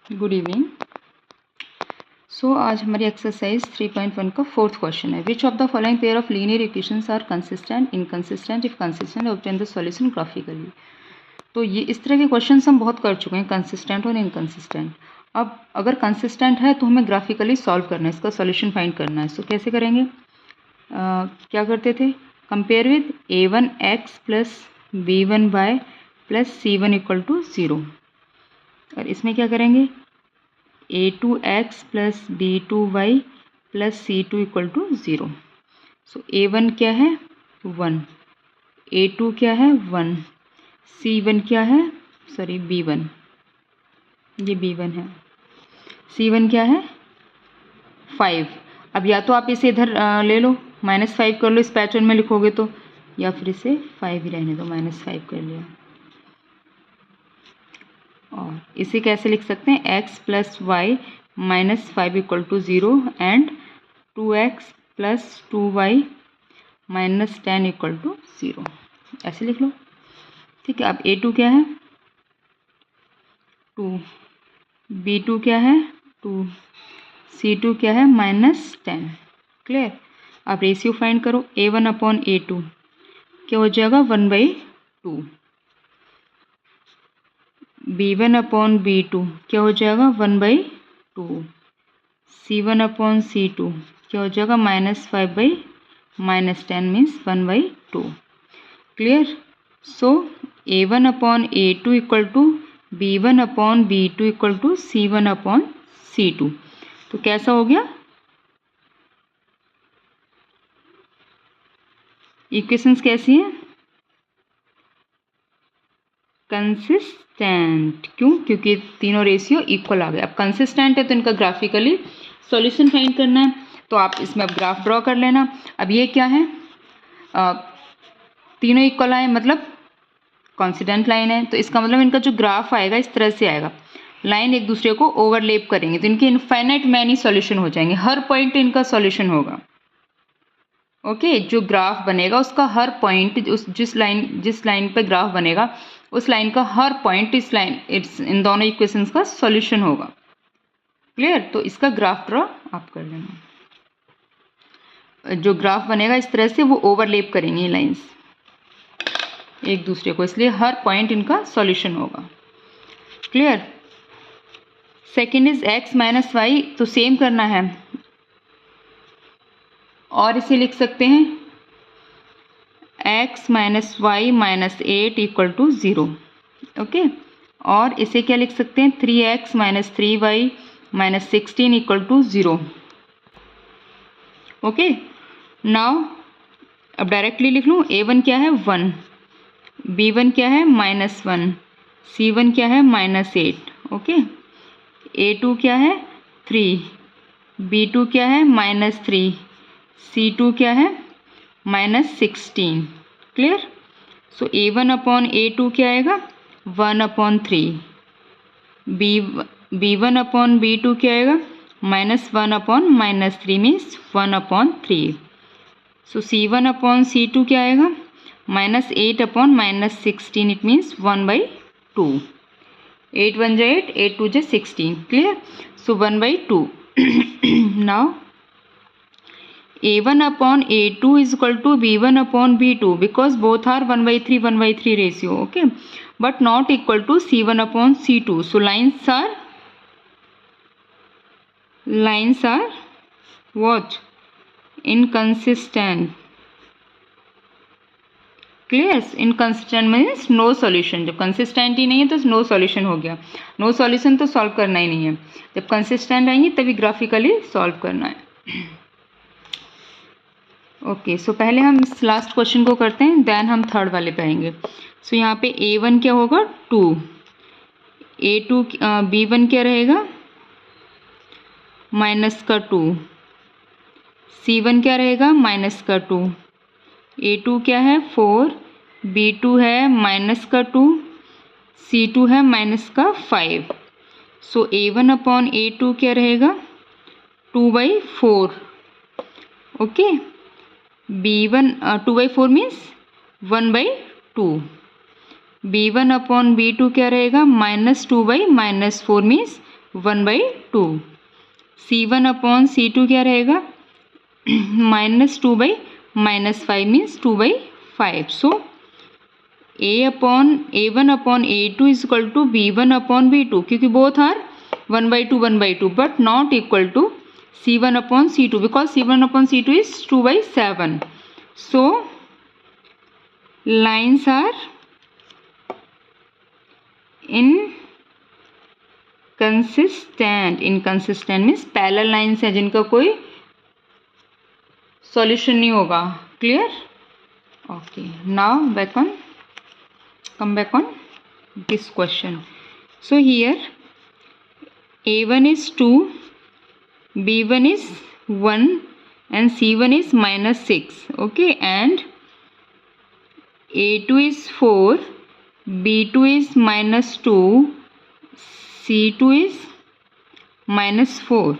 Good evening. सो आज हमारी exercise 3.1 का फोर्थ क्वेश्चन है। Which of the following pair of linear equations are consistent, inconsistent, if consistent obtain the solution graphically. तो ये इस तरह के क्वेश्चंस हम बहुत कर चुके हैं, कंसिस्टेंट और इनकंसिस्टेंट। अब अगर कंसिस्टेंट है तो हमें ग्राफिकली सॉल्व करना है, इसका सॉल्यूशन फाइंड करना है। सो कैसे करेंगे? क्या करते थे? Compare with a1x plus b1y plus c1 equal to 0। और इसमें क्या करेंगे? a2x plus b2y plus c2 equal to 0। सो a1 क्या है? 1, a2 क्या है? 1, c1 क्या है? b1, ये b1 है। c1 क्या है? 5। अब या तो आप इसे इधर ले लो, -5 कर लो, इस पैटर्न में लिखोगे तो, या फिर इसे 5 ही रहने दो, -5 कर लिया। और इसे कैसे लिख सकते हैं? x plus y minus 5 equal to 0 and 2x plus 2y minus 10 equal to 0, ऐसे लिख लो। ठीक है। अब a2 क्या है? 2, b2 क्या है? 2, c2 क्या है? -10। क्लियर। अब रेशियो फाइंड करो। a1 अपॉन a2 क्या हो जाएगा? 1/2। b1 अपॉन b2 क्या हो जाएगा? 1/2। c1 अपॉन c2 क्या हो जाएगा? -5/10 means 1/2। Clear. So a1 upon a2 equal to b1 upon b2 equal to c1 upon c2। तो कैसा हो गया? इक्वेशंस कैसी हैं? कंसिस्टेंट। क्यों? क्योंकि तीनों रेशियो इक्वल आ गए। अब कंसिस्टेंट है तो इनका ग्राफिकली सॉल्यूशन फाइंड करना है। तो आप इसमें अब ग्राफ ड्रॉ कर लेना। अब ये क्या है? तीनों इक्वल आए मतलब कॉन्सिडेंट लाइन है, तो इसका मतलब इनका जो ग्राफ आएगा इस तरह से आएगा, लाइन एक दूसरे को ओवरलेप करेंगे तो इनके इनफाइनाइट मैनी सॉल्यूशन हो जाएंगे, हर पॉइंट इनका सॉल्यूशन होगा। ओके। जो ग्राफ बनेगा उसका हर पॉइंट, उस जिस लाइन पे ग्राफ बनेगा उस लाइन का हर पॉइंट इन दोनों इक्वेशंस का सॉल्यूशन होगा। क्लियर। तो इसका ग्राफ ड्रॉ आप कर लेना। जो ग्राफ बनेगा इस तरह से वो ओवरलेप करेंगे लाइंस एक दूसरे को, इसलिए हर पॉइंट इनका सॉल्यूशन होगा। Clear. Second is x minus y, तो सेम करना है और इसे लिख सकते हैं x minus y minus 8 equal to 0। Okay. और इसे क्या लिख सकते हैं? 3x minus 3y minus 16 equal to 0। Okay. Now अब डायरेक्टली लिख लूँ। a1 क्या है? 1, b1 क्या है? -1, c1 क्या है? -8। ओके। a2 क्या है? 3, b2 क्या है? -3, c2 क्या है? -16। Clear. So a1 upon a2 क्या आएगा? 1/3। b1 अपॉन b2 क्या आएगा? -1/-3 मीन्स 1/3। सो c1 अपॉन c2 क्या आएगा? -8/-16, इट मीन्स 1/2। 8 1 जा 8, 8 2 जा 16। Clear. So 1/2। Now a1 upon a2 is equal to b1 upon b2 because both are 1/3 ratio. Okay, but not equal to c1 upon c2. So lines are what? Inconsistent. Clear. Inconsistent means no solution. जब consistent ही नहीं है तो no solution हो गया। No solution तो solve करना ही नहीं है। जब कंसिस्टेंट आएंगे तभी ग्राफिकली सॉल्व करना है। ओके। सो पहले हम इस लास्ट क्वेश्चन को करते हैं, देन हम थर्ड वाले पे आएंगे। सो यहाँ पे a1 क्या होगा? 2, a2 b1 क्या रहेगा? -2, c1 क्या रहेगा? -2, a2 क्या है? 4, b2 है -2, c2 है -5। सो a1 अपॉन a2 क्या रहेगा? 2/4। Okay. b1 2/4 means 1/2। b1 upon b2 क्या रहेगा? -2/-4 मीन्स 1/2। C1 अपॉन C2 क्या रहेगा, -2/-5 means 2/5। So A1 upon A2 is equal to B1 upon B2, क्योंकि both are 1/2 but not equal to C1 upon C2 because C1 upon C2 is 2/7. So lines are inconsistent. Inconsistent means parallel lines है जिनका कोई solution नहीं होगा. Clear? Okay. Now come back on this question. So here A1 is 2, B1 is 1 and C1 is -6. Okay, and A2 is 4, B2 is -2, C2 is -4.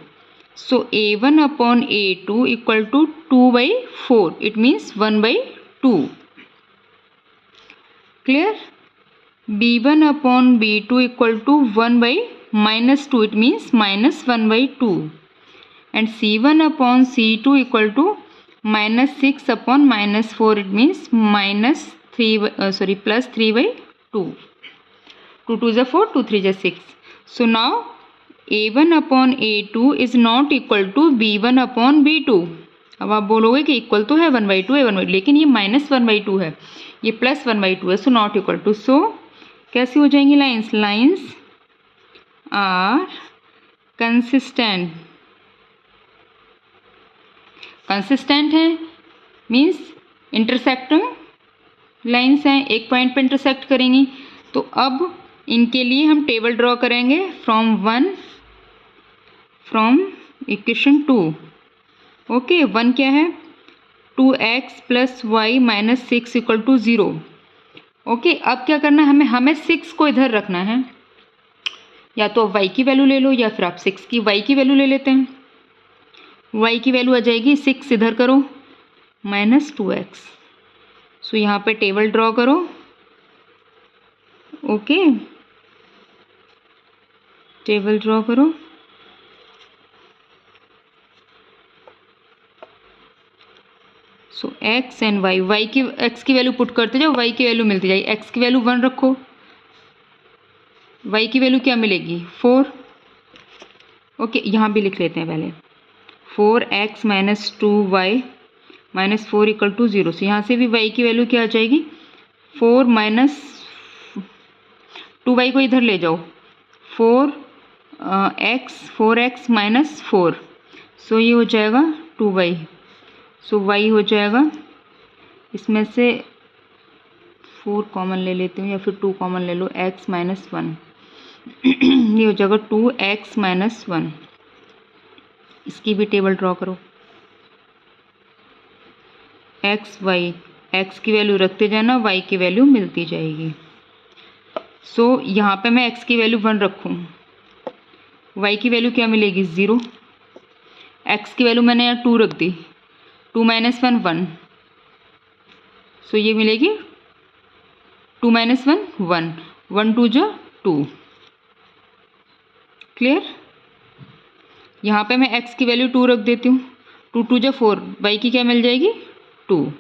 So A1 upon A2 equal to 2/4. It means 1/2. Clear? B1 upon B2 equal to 1/-2. It means -1/2. And C1 upon C2 equal to -6 upon -4. It means +3/2. 2 2 is 4, 2 3 is 6. So now A1 upon A2 is not equal to B1 upon B2. अब आप बोलोगे कि equal तो है 1/2 है 1/2, लेकिन ये -1/2 है, ये +1/2 है, सो नॉट इक्वल टू। सो कैसी हो जाएंगी lines? Lines are consistent. Consistent है मीन्स इंटरसेक्टिंग लाइन्स हैं, एक पॉइंट पे इंटरसेक्ट करेंगी। तो अब इनके लिए हम टेबल ड्रॉ करेंगे फ्रॉम इक्वेशन 2। ओके, 1 क्या है? 2x + y - 6 = 0। ओके, अब क्या करना है हमें 6 को इधर रखना है। या तो y की वैल्यू ले लो या फिर आप 6 की y की वैल्यू ले लेते हैं। y की वैल्यू आ जाएगी 6, इधर करो -2x। सो यहाँ पे टेबल ड्रॉ करो। ओके, टेबल ड्रॉ करो। सो x एंड y, x की वैल्यू पुट करते जाओ, y की वैल्यू मिलती जाएगी। x की वैल्यू 1 रखो, y की वैल्यू क्या मिलेगी? 4। ओके, यहाँ भी लिख लेते हैं पहले। 4x - 2y - 4 = 0। सो यहाँ से भी y की वैल्यू क्या आ जाएगी? 4 - 2y को इधर ले जाओ, 4x - 4। सो ये हो जाएगा 2y। सो y हो जाएगा, इसमें से 4 कॉमन ले लेती हूँ या फिर 2 कॉमन ले लो, x - 1। ये हो जाएगा 2x - 1। इसकी भी टेबल ड्रॉ करो। x y, x की वैल्यू रखते जाना, y की वैल्यू मिलती जाएगी। सो यहाँ पे मैं x की वैल्यू 1 रखूँ, y की वैल्यू क्या मिलेगी? 0। x की वैल्यू मैंने यहाँ 2 रख दी, 2 - 1 1। सो ये मिलेगी 2 - 1 1, 1 2 जो 2। क्लियर? यहाँ पे मैं x की वैल्यू 2 रख देती हूँ, 2 2 जो 4, y की क्या मिल जाएगी? 2।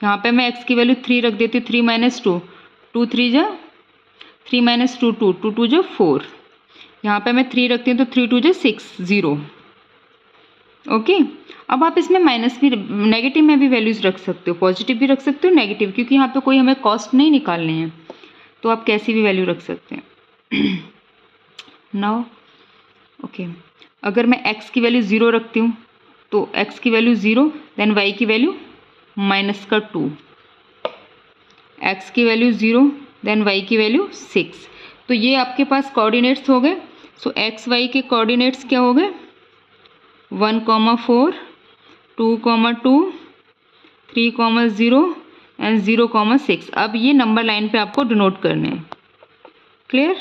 यहाँ पे मैं x की वैल्यू 3 रख देती हूँ, 3 - 2, 2 3 जो 3 - 2 2, 2 2 जो 4। यहाँ पे मैं 3 रखती हूँ तो 3 2 जो 6 0। ओके, अब आप इसमें माइनस भी, नेगेटिव में भी वैल्यूज़ रख सकते हो, पॉजिटिव भी रख सकते हो, नेगेटिव, क्योंकि यहाँ पे कोई हमें कॉस्ट नहीं निकालनी है, तो आप कैसी भी वैल्यू रख सकते हैं। नाउ ओके, अगर मैं x की वैल्यू 0 रखती हूँ तो x की वैल्यू 0, देन y की वैल्यू -2, x की वैल्यू 0, देन y की वैल्यू 6। तो ये आपके पास कोऑर्डिनेट्स हो गए। सो x y के कोऑर्डिनेट्स क्या हो गए? 1, 4, 2, 2, 3, 0 एंड 0, 6। अब ये नंबर लाइन पे आपको डिनोट करने हैं। क्लियर?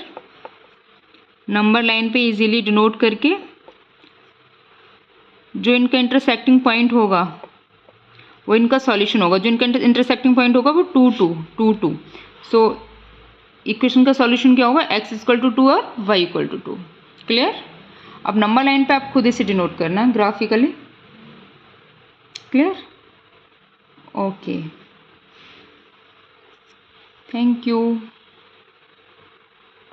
नंबर लाइन पे इजीली डिनोट करके जो इनका इंटरसेक्टिंग पॉइंट होगा वो इनका सॉल्यूशन होगा। जो इनका इंटरसेक्टिंग पॉइंट होगा वो 2 2 2 2। सो इक्वेशन का सॉल्यूशन क्या होगा? x = 2 और y = 2। क्लियर। अब नंबर लाइन पे आप खुद इसे डिनोट करना graphically. Clear. Okay, thank you.